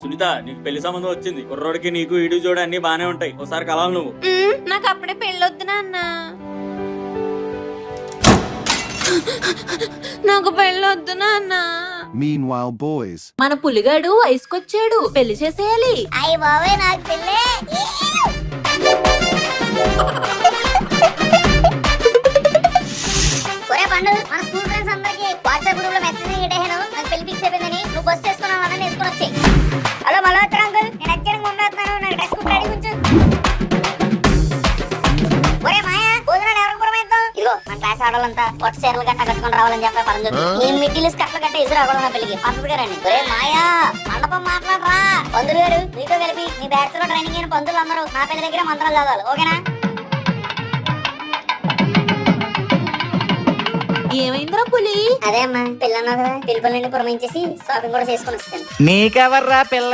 సునీత, నీకు పెళ్లి సంబంధం వచ్చింది. కుర్రోడికి నీకు ఇడు చూడ అన్ని బానే ఉంటాయి. ఒకసారి కలాలి నువ్వు. నాకు అప్పుడే పెళ్ళొద్దు నాన్న. నాకు పెళ్ళొద్దు నాన్న. Meanwhile, boys. మన పులిగాడు వయసుకొచ్చాడు, పెళ్లి చేసేయాలి. అయ్య బాబాయ్ నాకు పెళ్ళే. ఒరే పండు, మన స్కూల్ ఫ్రెండ్స్ అందరికి వాట్సాప్ గ్రూప్ లో మెసేజ్ పెట్టేసాను. నాకు పెళ్లి ఫిక్స్ అయిపోయిందని. నువ్వు బస్ చేసుకున్నావు అన్న వేసుకొని వచ్చాయి. హలో మల్హోత్రా అంకుల్, నేను అచ్చడికి ముందేస్తున్నాను. నాకు డ్రెస్ కుట్ రెడీ ఉంచు. ఒరే మాయా, భోజనాలు ఎవరికి పురమాయిద్దాం? ఇదిగో మన క్లాస్ ఆడవాళ్ళంతా కొత్త చీరలు గట్ట కట్టుకొని రావాలని చెప్పి పరంజు ఈ మిడ్డీలు కట్టలు గట్ట ఎదురు రావడం నా పెళ్లికి పద్ధతి గారండి. ఒరే మాయా, మండపం మాట్లాడరా. పంతులు గారు మీతో కలిపి మీ బ్యాచ్ లో ట్రైనింగ్ అయిన పంతులు అందరూ నా పెళ్లి దగ్గర మంత్రాలు చదవాలి, ఓకేనా? ఏమైందిరా పులి? అదే అమ్మా, పిల్లన్నది పిల్లపల్లి నుండి పురమించేసి షాపింగ్ కూడా చేసుకొని వచ్చాను. నీకెవర్రా పిల్ల?